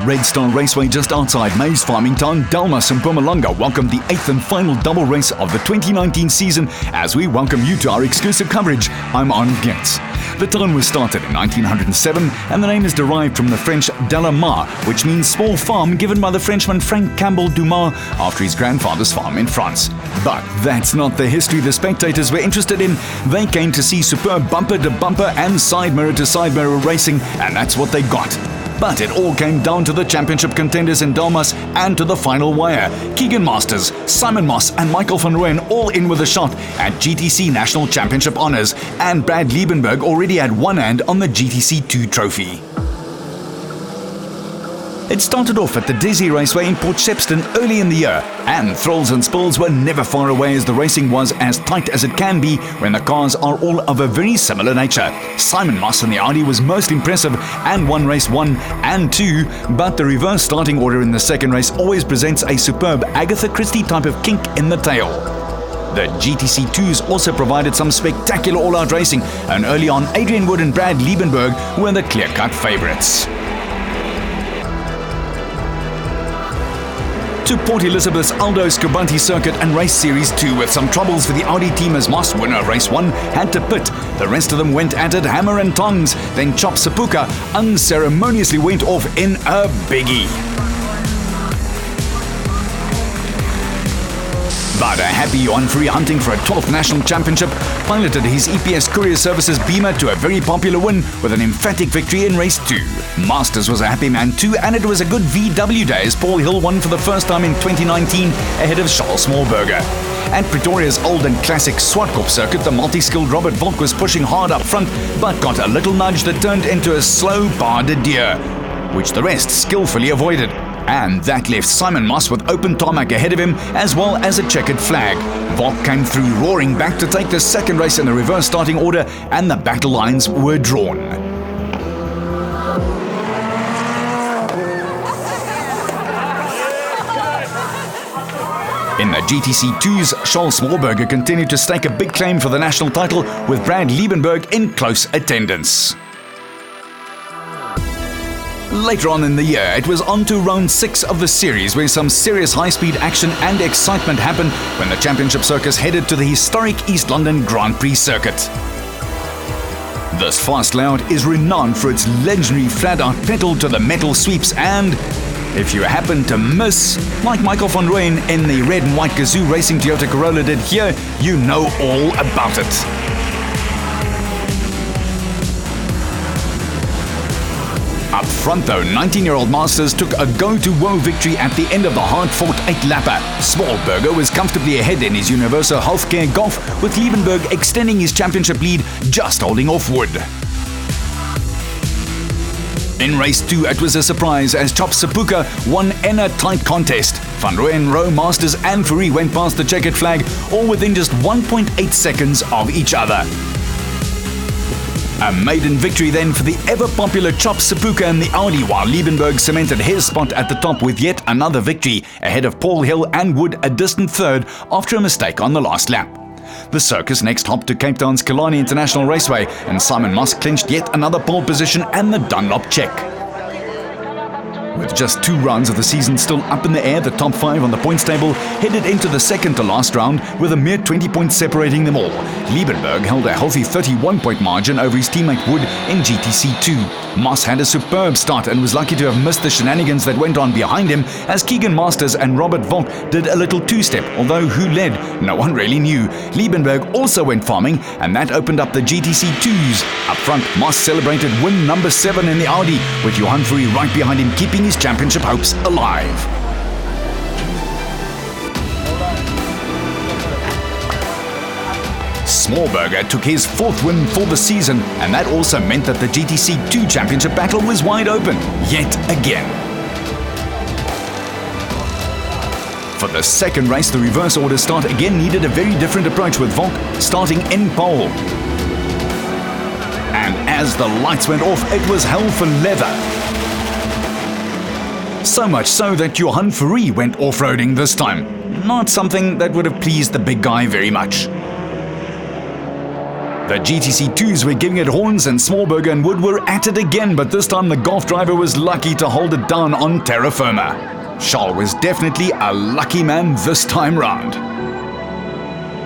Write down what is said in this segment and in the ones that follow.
Red Star Raceway just outside maize farming town Delmas in Mpumalanga welcomed the 8th and final double race of the 2019 season as we welcome you to our exclusive coverage. I'm Arnold Getz. The town was started in 1907 and the name is derived from the French de la Mare, which means small farm, given by the Frenchman Frank Campbell Dumas after his grandfather's farm in France. But that's not the history the spectators were interested in. They came to see superb bumper-to-bumper and side mirror-to-side mirror racing, and that's what they got. But it all came down to the championship contenders in Delmas and to the final wire. Keegan Masters, Simon Moss and Michael van Rooyen all in with a shot at GTC National Championship honours, and Brad Liebenberg already had one hand on the GTC 2 trophy. It started off at the Desi Raceway in Port Shepstone early in the year, and thrills and spills were never far away as the racing was as tight as it can be when the cars are all of a very similar nature. Simon Moss in the Audi was most impressive and won race 1 and 2, but the reverse starting order in the second race always presents a superb Agatha Christie type of kink in the tail. The GTC 2s also provided some spectacular all-out racing, and early on Adrian Wood and Brad Liebenberg were the clear-cut favourites. To Port Elizabeth's Aldo Scobanti Circuit and Race Series 2 with some troubles for the Audi team as Moss, winner of Race 1, had to pit. The rest of them went at it hammer and tongs. Then Chop Sepuka unceremoniously went off in a biggie. But a happy Johan Fourie, hunting for a 12th national championship, piloted his EPS Courier Services Beamer to a very popular win with an emphatic victory in Race 2. Masters was a happy man too, and it was a good VW day as Paul Hill won for the first time in 2019 ahead of Charles Smallberger. At Pretoria's old and classic Swartkop circuit, the multi-skilled Robert Volk was pushing hard up front, but got a little nudge that turned into a slow pas de deux, which the rest skillfully avoided. And that left Simon Moss with open tarmac ahead of him, as well as a checkered flag. Volk came through roaring back to take the second race in the reverse starting order, and the battle lines were drawn. In the GTC 2s, Charles Smallberger continued to stake a big claim for the national title, with Brad Liebenberg in close attendance. Later on in the year, it was on to round 6 of the series, where some serious high-speed action and excitement happened when the championship circus headed to the historic East London Grand Prix circuit. This fast layout is renowned for its legendary flat-out pedal-to-the-metal sweeps, and if you happen to miss, like Michael van Rooyen in the red and white Gazoo racing Toyota Corolla did here, you know all about it. Up front though, 19-year-old Masters took a go-to-woe victory at the end of the hard-fought 8-lapper. Smallberger was comfortably ahead in his Universal Healthcare Golf, with Liebenberg extending his championship lead, just holding off Wood. In race 2, it was a surprise as Chop Sepuka won in a tight contest. Van Rooyen, Rowe, Masters and Fourie went past the checkered flag, all within just 1.8 seconds of each other. A maiden victory then for the ever-popular Chop Sepuka and the Audi, while Liebenberg cemented his spot at the top with yet another victory, ahead of Paul Hill and Wood a distant third after a mistake on the last lap. The circus next hopped to Cape Town's Killarney International Raceway, and Simon Moss clinched yet another pole position and the Dunlop check. With just 2 rounds of the season still up in the air, the top 5 on the points table headed into the second to last round with a mere 20 points separating them all. Liebenberg held a healthy 31-point margin over his teammate Wood in GTC 2. Moss had a superb start and was lucky to have missed the shenanigans that went on behind him as Keegan Masters and Robert Volk did a little two-step, although who led, no one really knew. Liebenberg also went farming, and that opened up the GTC 2s. Up front, Moss celebrated win number 7 in the Audi, with Johan Fourie right behind him, keeping his championship hopes alive. Smallberger took his 4th win for the season, and that also meant that the GTC 2 championship battle was wide open, yet again. For the second race, the reverse order start again needed a very different approach, with Volk starting in pole. And as the lights went off, it was hell for leather. So much so that Johan Fourie went off-roading this time. Not something that would have pleased the big guy very much. The GTC2s were giving it horns and Smallberger and Wood were at it again, but this time the Golf driver was lucky to hold it down on terra firma. Charles was definitely a lucky man this time round.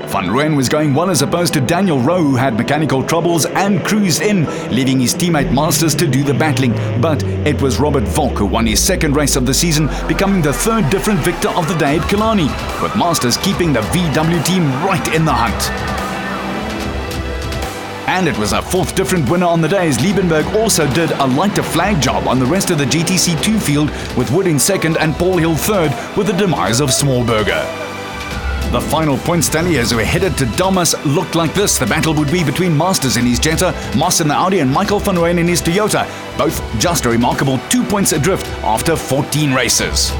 Van Rooyen was going well as opposed to Daniel Rowe, who had mechanical troubles and cruised in, leaving his teammate Masters to do the battling. But it was Robert Volk who won his second race of the season, becoming the third different victor of the day at Killarney, with Masters keeping the VW team right in the hunt. And it was a fourth different winner on the day, as Liebenberg also did a lighter flag job on the rest of the GTC2 field, with Wood in second and Paul Hill third, with the demise of Smallberger. The final points tally as we headed to Delmas looked like this. The battle would be between Masters in his Jetta, Moss in the Audi and Michael van Rooyen in his Toyota, both just a remarkable 2 points adrift after 14 races.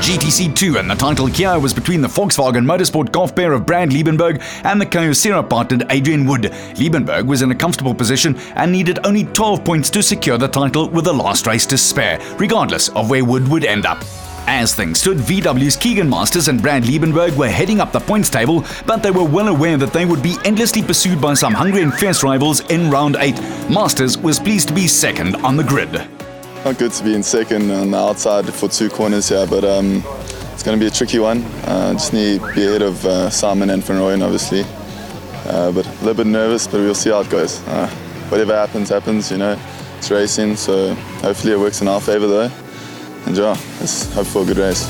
GTC2 and the title here was between the Volkswagen Motorsport Golf pair of Brad Liebenberg and the Kyocera partnered Adrian Wood. Liebenberg was in a comfortable position and needed only 12 points to secure the title with the last race to spare, regardless of where Wood would end up. As things stood, VW's Keegan Masters and Brad Liebenberg were heading up the points table, but they were well aware that they would be endlessly pursued by some hungry and fierce rivals in round 8. Masters was pleased to be second on the grid. Not good to be in second on the outside for 2 corners here, but it's going to be a tricky one. Just need to be ahead of Simon and Van Rooyen, obviously. But a little bit nervous, but we'll see how it goes. Whatever happens, you know, it's racing, so hopefully it works in our favour though. And yeah, let's hope for a good race.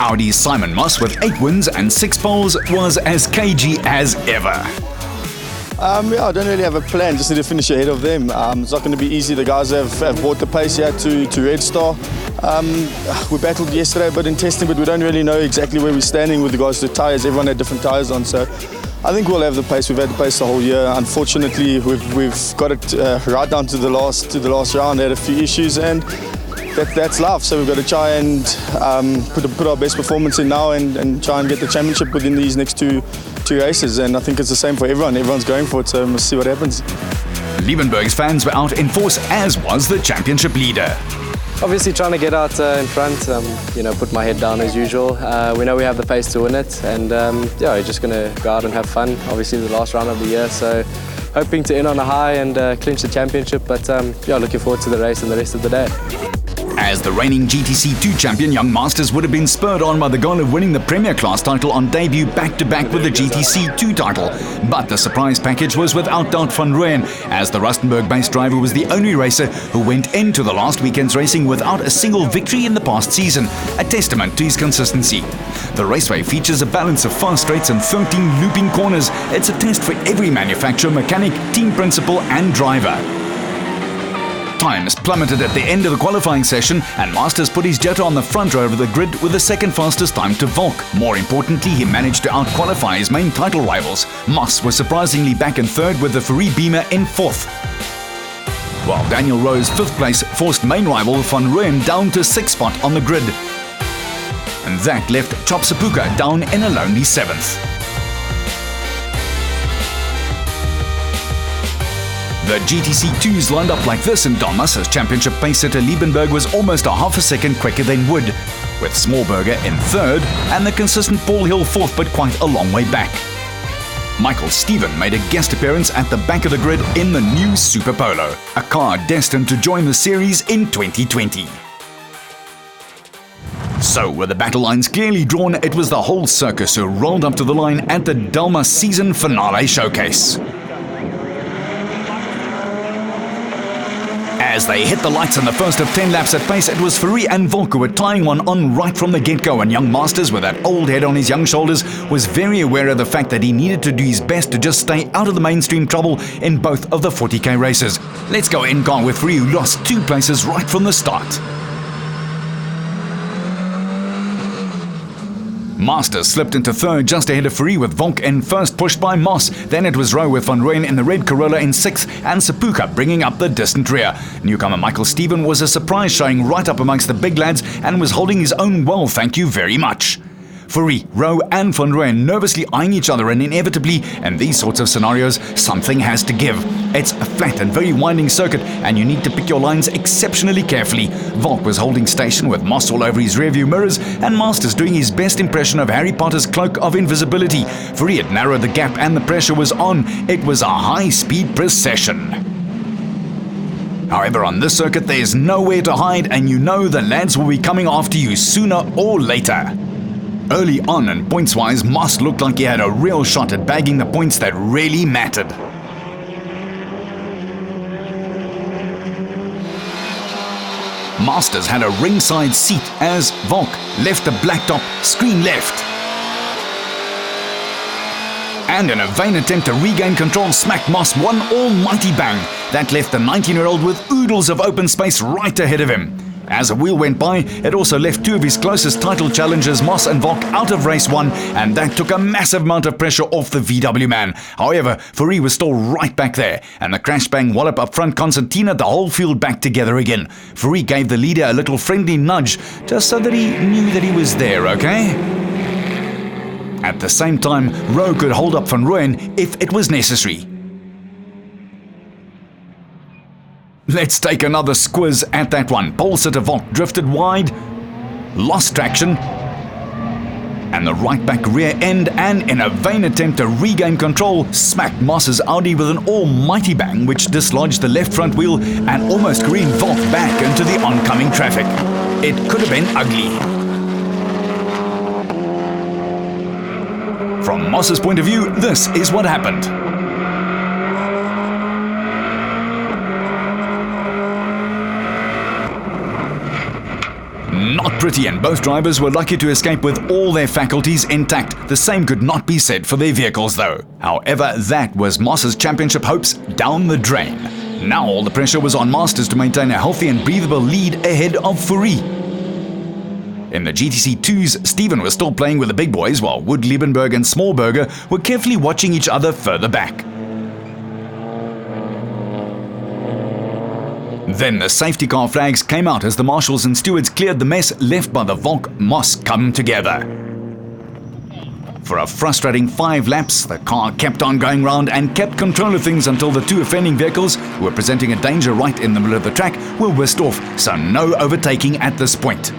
Audi's Simon Moss with 8 wins and 6 poles was as cagey as ever. Yeah, I don't really have a plan, just need to finish ahead of them. It's not going to be easy. The guys have brought the pace here to Red Star. We battled yesterday a bit in testing, but we don't really know exactly where we're standing with regards to tyres. Everyone had different tyres on, so I think we'll have the pace. We've had the pace the whole year. Unfortunately, we've got it right down to the last round. Had a few issues, and that's life. So we've got to try and put our best performance in now and try and get the championship within these next two races. And I think it's the same for everyone. Everyone's going for it, so we'll see what happens. Liebenberg's fans were out in force, as was the championship leader. Obviously trying to get out in front, put my head down as usual. We know we have the pace to win it, and we're just going to go out and have fun. Obviously the last round of the year, so hoping to end on a high and clinch the championship, but looking forward to the race and the rest of the day. As the reigning GTC2 champion, Young Masters would have been spurred on by the goal of winning the Premier Class title on debut back-to-back with the GTC2 title. But the surprise package was without doubt Van Rooyen, as the Rustenburg-based driver was the only racer who went into the last weekend's racing without a single victory in the past season, a testament to his consistency. The raceway features a balance of fast straights and 13 looping corners. It's a test for every manufacturer, mechanic, team principal and driver. Times plummeted at the end of the qualifying session, and Masters put his Jetta on the front row of the grid with the second fastest time to Volk. More importantly, he managed to out-qualify his main title rivals. Moss was surprisingly back in third with the Ferrari Beamer in fourth, while Daniel Rowe's fifth place forced main rival Van Rooyen down to 6th spot on the grid. And that left Chop Sepuka down in a lonely 7th. The GTC2s lined up like this in Delmas as championship pace setter Liebenberg was almost a half a second quicker than Wood, with Smallberger in third and the consistent Paul Hill fourth, but quite a long way back. Michael Stephen made a guest appearance at the back of the grid in the new Super Polo, a car destined to join the series in 2020. So, with the battle lines clearly drawn, it was the whole circus who rolled up to the line at the Delmas season finale showcase. As they hit the lights in the first of 10 laps at pace, it was Ferrari and Volk who were tying one on right from the get-go, and Young Masters, with that old head on his young shoulders, was very aware of the fact that he needed to do his best to just stay out of the mainstream trouble in both of the 40k races. Let's go in-car with Ferrari, who lost 2 places right from the start. Masters slipped into third just ahead of Ferrari, with Volk in first, pushed by Moss. Then it was Rowe with Van Rooyen in the red Corolla in 6th and Sepuka bringing up the distant rear. Newcomer Michael Stephen was a surprise, showing right up amongst the big lads and was holding his own well, thank you very much. Fourie, Rowe and Van Rooyen nervously eyeing each other, and inevitably, in these sorts of scenarios, something has to give. It's a flat and very winding circuit, and you need to pick your lines exceptionally carefully. Volk was holding station with moss all over his rearview mirrors, and Masters doing his best impression of Harry Potter's cloak of invisibility. Fourie had narrowed the gap and the pressure was on. It was a high-speed procession. However, on this circuit, there's nowhere to hide, and you know the lads will be coming after you sooner or later. Early on and points-wise, Moss looked like he had a real shot at bagging the points that really mattered. Masters had a ringside seat as Volk left the blacktop screen left. And in a vain attempt to regain control, smacked Moss one almighty bang. That left the 19-year-old with oodles of open space right ahead of him. As a wheel went by, it also left two of his closest title challengers, Moss and Volk, out of race one, and that took a massive amount of pressure off the VW man. However, Fourie was still right back there, and the crash-bang wallop up front concertinaed the whole field back together again. Fourie gave the leader a little friendly nudge, just so that he knew that he was there, okay? At the same time, Rowe could hold up Van Rooyen if it was necessary. Let's take another squiz at that one. Pole sitter Volk drifted wide, lost traction, and the right back rear end, and in a vain attempt to regain control, smacked Moss's Audi with an almighty bang which dislodged the left front wheel and almost careened Volk back into the oncoming traffic. It could have been ugly. From Moss's point of view, this is what happened. Not pretty, and both drivers were lucky to escape with all their faculties intact. The same could not be said for their vehicles though. However, that was Moss's championship hopes down the drain. Now all the pressure was on Masters to maintain a healthy and breathable lead ahead of Fourie. In the GTC 2s, Stephen was still playing with the big boys, while Wood, Liebenberg and Smallberger were carefully watching each other further back. Then the safety car flags came out as the marshals and stewards cleared the mess left by the Volk-Moss come together. For a frustrating 5 laps, the car kept on going round and kept control of things until the two offending vehicles, who were presenting a danger right in the middle of the track, were whisked off, so no overtaking at this point.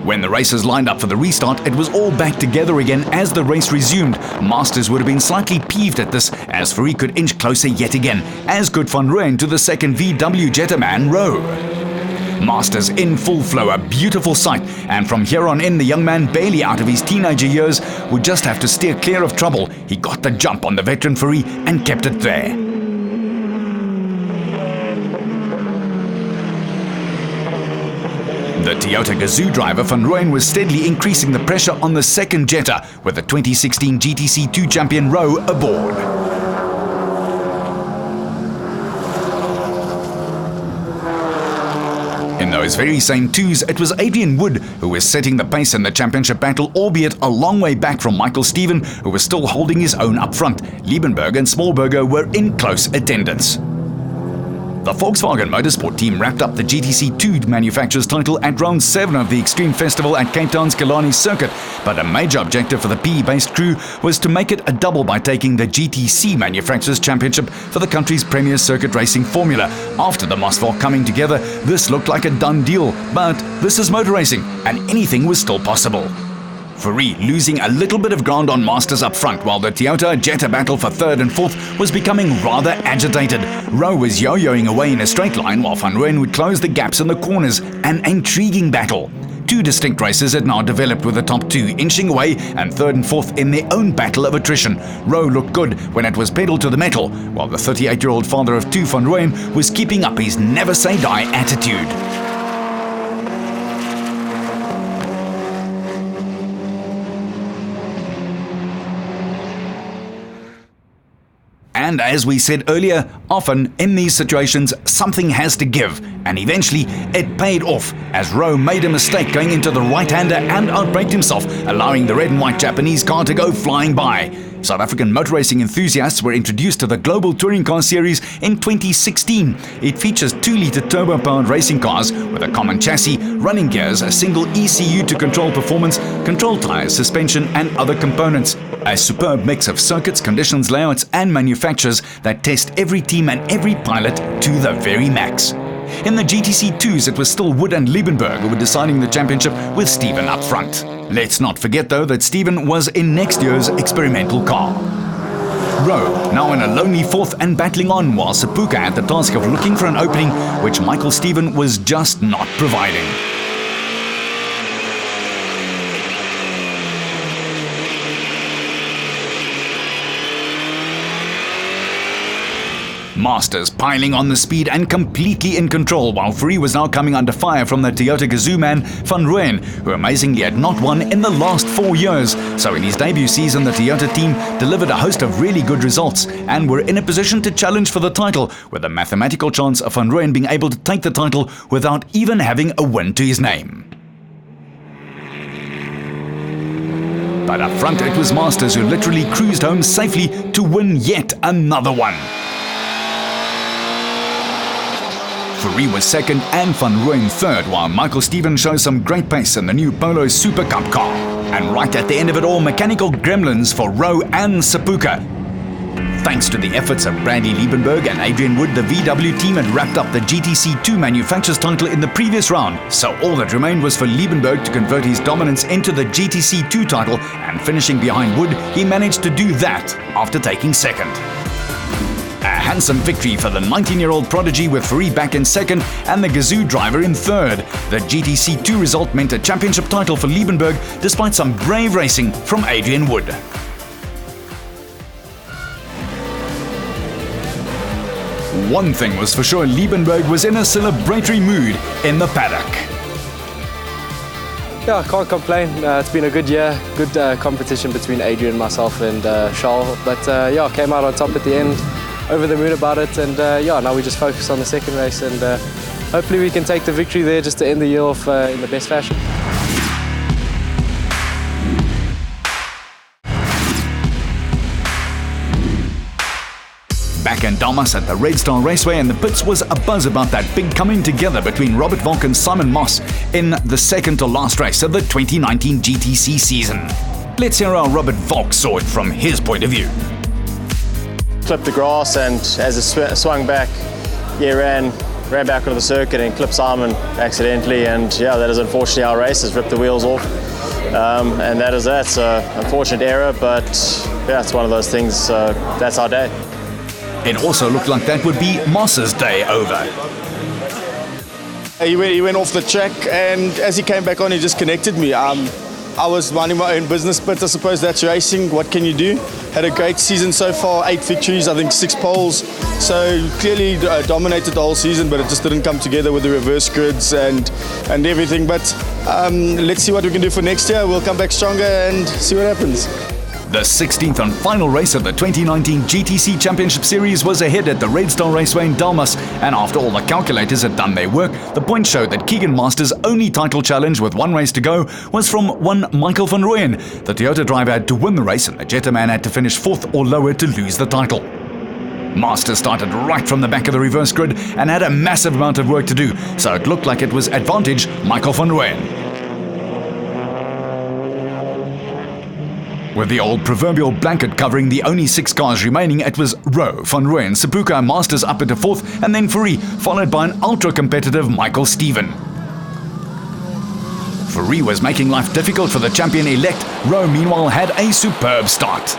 When the racers lined up for the restart, it was all back together again as the race resumed. Masters would have been slightly peeved at this, as Fourie could inch closer yet again, as could Van Rooyen to the second VW Jetta man, Rowe. Masters in full flow, a beautiful sight, and from here on in, the young man, barely out of his teenager years, would just have to steer clear of trouble. He got the jump on the veteran Fourie and kept it there. The Toyota Gazoo driver Van Rooyen was steadily increasing the pressure on the second Jetta, with the 2016 GTC 2 champion Rowe aboard. In those very same 2s, it was Adrian Wood who was setting the pace in the championship battle, albeit a long way back from Michael Stephen, who was still holding his own up front. Liebenberg and Smallberger were in close attendance. The Volkswagen Motorsport team wrapped up the GTC 2 manufacturer's title at round 7 of the Extreme Festival at Cape Town's Killarney circuit, but a major objective for the PE-based crew was to make it a double by taking the GTC manufacturer's championship for the country's premier circuit racing formula. After the Moss-Volk coming together, this looked like a done deal, but this is motor racing, and anything was still possible. Fourie losing a little bit of ground on Masters up front, while the Toyota Jetta battle for 3rd and 4th was becoming rather agitated. Rowe was yo-yoing away in a straight line, while Van Rooyen would close the gaps in the corners. An intriguing battle. 2 distinct races had now developed, with the top 2 inching away and 3rd and 4th in their own battle of attrition. Rowe looked good when it was pedal to the metal, while the 38-year-old father of 2 Van Rooyen was keeping up his never-say-die attitude. And as we said earlier, often in these situations something has to give, and eventually it paid off as Rowe made a mistake going into the right-hander and outbraked himself, allowing the red and white Japanese car to go flying by. South African motor racing enthusiasts were introduced to the Global Touring Car Series in 2016. It features 2-litre turbo-powered racing cars with a common chassis, running gears, a single ECU to control performance, control tyres, suspension and other components. A superb mix of circuits, conditions, layouts and manufacturers that test every team and every pilot to the very max. In the GTC 2s, it was still Wood and Liebenberg who were deciding the championship with Stephen up front. Let's not forget though that Stephen was in next year's experimental car. Rowe, now in a lonely fourth and battling on, while Sepuka had the task of looking for an opening which Michael Stephen was just not providing. Masters piling on the speed and completely in control, while Fourie was now coming under fire from the Toyota Gazoo man Van Rooyen, who amazingly had not won in the last 4 years. So in his debut season, the Toyota team delivered a host of really good results and were in a position to challenge for the title, with a mathematical chance of Van Rooyen being able to take the title without even having a win to his name. But up front it was Masters who literally cruised home safely to win yet another one. Fourie was second and Van Rooyen third, while Michael Stephen shows some great pace in the new Polo Super Cup car. And right at the end of it all, mechanical gremlins for Rowe and Sepuka. Thanks to the efforts of Bradley Liebenberg and Adrian Wood, the VW team had wrapped up the GTC 2 manufacturer's title in the previous round, so all that remained was for Liebenberg to convert his dominance into the GTC 2 title, and finishing behind Wood, he managed to do that after taking second. A handsome victory for the 19-year-old prodigy, with Fourie back in second and the Gazoo driver in third. The GTC 2 result meant a championship title for Liebenberg despite some brave racing from Adrian Wood. One thing was for sure, Liebenberg was in a celebratory mood in the paddock. Yeah, I can't complain. It's been a good year, good competition between Adrian, myself and Charles. But yeah, came out on top at the end. Over the moon about it, and yeah, now we just focus on the second race, and hopefully we can take the victory there just to end the year off in the best fashion. Back in Damas at the Red Star Raceway in the pits was a buzz about that big coming together between Robert Volk and Simon Moss in the second to last race of the 2019 GTC season. Let's hear how Robert Volk saw it from his point of view. Clipped the grass, and as it swung back, yeah, ran back onto the circuit and clipped Simon accidentally, and yeah, that is unfortunately our race, has ripped the wheels off, and that is that. So unfortunate error, but yeah, it's one of those things. That's our day. It also looked like that would be Moss's day over. He went off the track, and as he came back on, he just connected me. I was minding my own business, but I suppose that's racing. What can you do? Had a great season so far, 8 victories, I think 6 poles. So clearly dominated the whole season, but it just didn't come together with the reverse grids and everything. But let's see what we can do for next year. We'll come back stronger and see what happens. The 16th and final race of the 2019 GTC Championship Series was ahead at the Red Star Raceway in Damas, and after all the calculators had done their work, the points showed that Keegan Masters' only title challenge with 1 race to go was from one Michael Van Rooyen. The Toyota driver had to win the race, and the Jetta man had to finish 4th or lower to lose the title. Masters started right from the back of the reverse grid and had a massive amount of work to do, so it looked like it was advantage Michael Van Rooyen. With the old proverbial blanket covering the only 6 cars remaining, it was Rowe, Van Rooyen, Sepuka and Masters up into 4th, and then Fourie, followed by an ultra-competitive Michael Stephen. Fourie was making life difficult for the champion-elect. Rowe, meanwhile, had a superb start.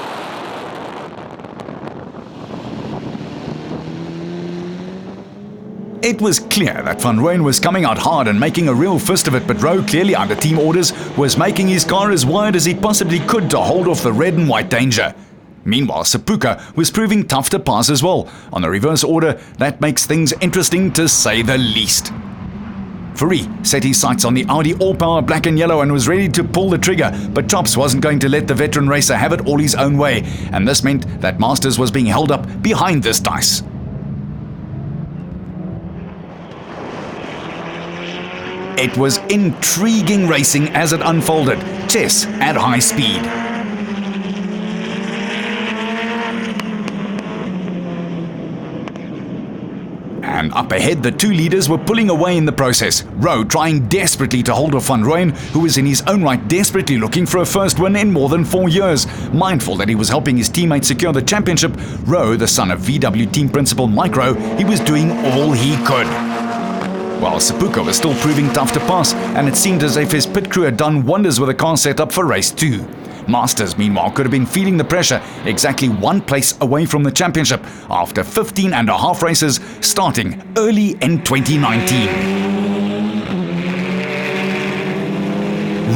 It was clear that Van Rooyen was coming out hard and making a real fist of it, but Rowe, clearly under team orders, was making his car as wide as he possibly could to hold off the red and white danger. Meanwhile, Sepuka was proving tough to pass as well. On the reverse order, that makes things interesting to say the least. Fourie set his sights on the Audi all-power black and yellow and was ready to pull the trigger, but Chops wasn't going to let the veteran racer have it all his own way, and this meant that Masters was being held up behind this dice. It was intriguing racing as it unfolded, chess at high speed. And up ahead, the two leaders were pulling away in the process. Rowe trying desperately to hold off Van Rooyen, who was in his own right desperately looking for a first win in more than 4 years. Mindful that he was helping his teammate secure the championship, Rowe, the son of VW team principal Mike Rowe, he was doing all he could. While Sepuka was still proving tough to pass, and it seemed as if his pit crew had done wonders with the car set up for race 2. Masters, meanwhile, could have been feeling the pressure, exactly 1 place away from the championship after 15 and a half races starting early in 2019.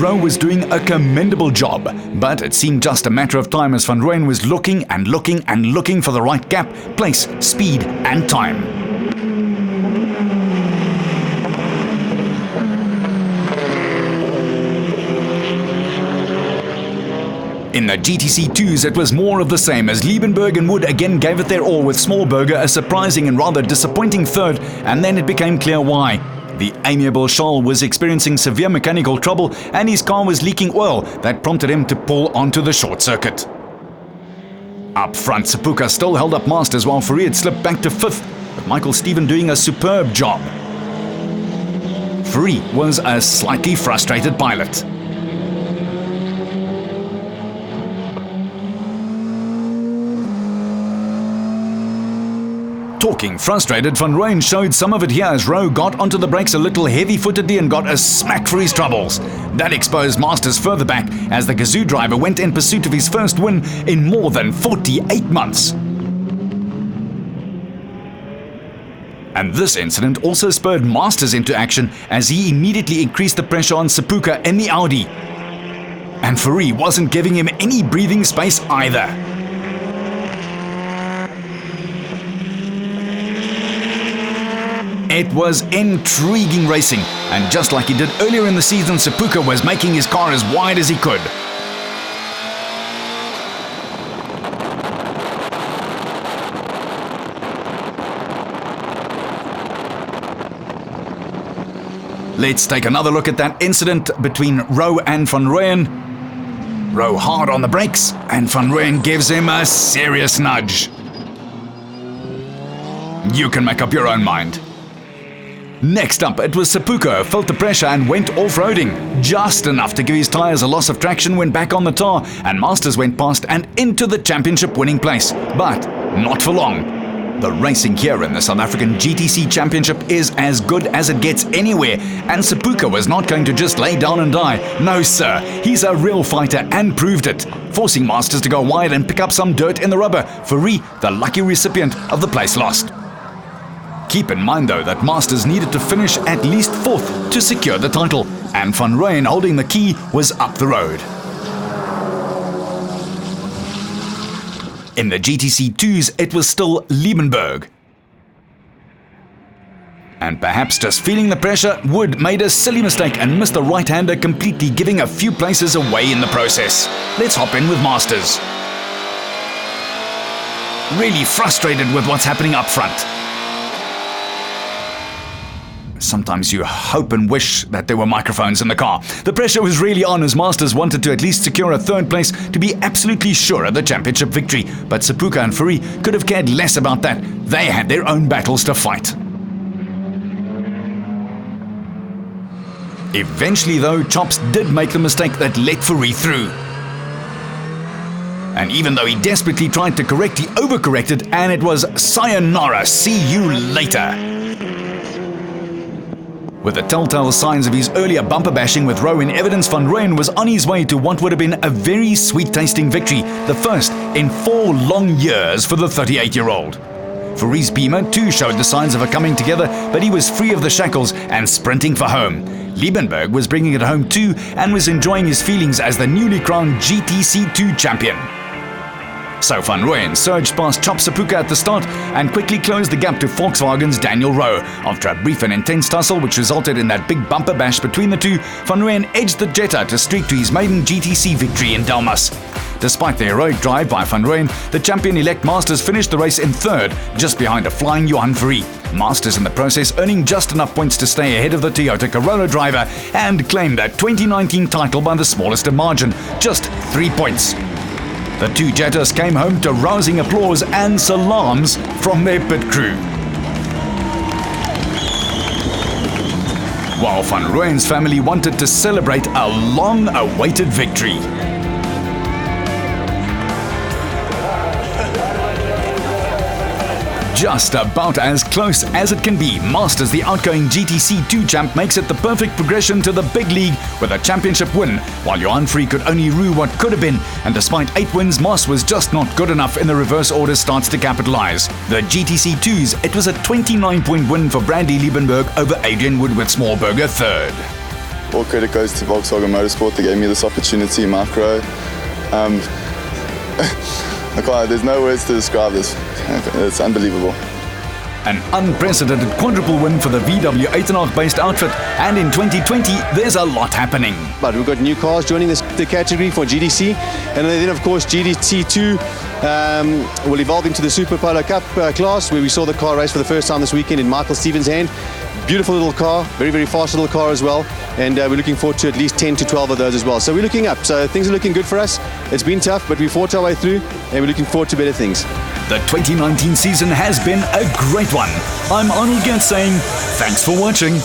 Rowe was doing a commendable job, but it seemed just a matter of time as Van Rooyen was looking and looking and looking for the right gap, place, speed and time. In the GTC 2s, it was more of the same as Liebenberg and Wood again gave it their all, with Smallberger a surprising and rather disappointing third, and then it became clear why. The amiable Scholl was experiencing severe mechanical trouble and his car was leaking oil that prompted him to pull onto the short circuit. Up front, Sepuka still held up Masters while Fourie had slipped back to 5th, with Michael Steven doing a superb job. Fourie was a slightly frustrated pilot. Talking frustrated, Van Rooyen showed some of it here as Rowe got onto the brakes a little heavy-footedly and got a smack for his troubles. That exposed Masters further back as the Gazoo driver went in pursuit of his first win in more than 48 months. And this incident also spurred Masters into action as he immediately increased the pressure on Sepuka in the Audi. And Fourie wasn't giving him any breathing space either. It was intriguing racing, and just like he did earlier in the season, Sepuka was making his car as wide as he could. Let's take another look at that incident between Rowe and Van Rooyen. Rowe hard on the brakes, and Van Rooyen gives him a serious nudge. You can make up your own mind. Next up, it was Sepuka who felt the pressure and went off-roading, just enough to give his tyres a loss of traction when back on the tar, and Masters went past and into the championship winning place, but not for long. The racing here in the South African GTC Championship is as good as it gets anywhere, and Sepuka was not going to just lay down and die. No sir, he's a real fighter and proved it, forcing Masters to go wide and pick up some dirt in the rubber, Fourie the lucky recipient of the place lost. Keep in mind though that Masters needed to finish at least 4th to secure the title, and Van Rooyen holding the key was up the road. In the GTC 2s, it was still Liebenberg. And perhaps just feeling the pressure, Wood made a silly mistake and missed the right-hander completely, giving a few places away in the process. Let's hop in with Masters. Really frustrated with what's happening up front. Sometimes you hope and wish that there were microphones in the car. The pressure was really on as Masters wanted to at least secure a 3rd place to be absolutely sure of the championship victory. But Sepuka and Fourie could have cared less about that. They had their own battles to fight. Eventually though, Chops did make the mistake that let Fourie through. And even though he desperately tried to correct, he overcorrected, and it was sayonara, see you later. With the telltale signs of his earlier bumper bashing with Rowe in evidence, Van Rooyen was on his way to what would have been a very sweet-tasting victory, the first in 4 long years for the 38-year-old. Fourie's Beamer too showed the signs of a coming together, but he was free of the shackles and sprinting for home. Liebenberg was bringing it home too and was enjoying his feelings as the newly crowned GTC 2 champion. So Van Rooyen surged past Chop Sepuka at the start and quickly closed the gap to Volkswagen's Daniel Rowe. After a brief and intense tussle which resulted in that big bumper bash between the two, Van Rooyen edged the Jetta to streak to his maiden GTC victory in Delmas. Despite the heroic drive by Van Rooyen, the champion-elect Masters finished the race in 3rd, just behind a flying Johan Fourie. Masters in the process earning just enough points to stay ahead of the Toyota Corolla driver and claim that 2019 title by the smallest margin, just 3 points. The two Jettas came home to rousing applause and salams from their pit crew. while Van Rooyen's family wanted to celebrate a long-awaited victory. Just about as close as it can be, Masters, the outgoing GTC 2 champ, makes it the perfect progression to the big league with a championship win, while Johan Free could only rue what could have been, and despite 8 wins, Moss was just not good enough in the reverse order starts to capitalise. The GTC 2s, it was a 29-point win for Brandy Liebenberg over Adrian Woodward Smallberger third. All credit goes to Volkswagen Motorsport. They gave me this opportunity, Macro. There's no words to describe this. It's unbelievable. An unprecedented quadruple win for the VW 8.5-based outfit, and in 2020 there's a lot happening. But we've got new cars joining the category for GTC, and then of course GTC2 will evolve into the Super Polo Cup class, where we saw the car race for the first time this weekend in Michael Stevens' hand. Beautiful little car, very, very fast little car as well, and we're looking forward to at least 10 to 12 of those as well. So we're looking up, so things are looking good for us. It's been tough, but we fought our way through, and we're looking forward to better things. The 2019 season has been a great one. I'm Arnold Gant saying thanks for watching.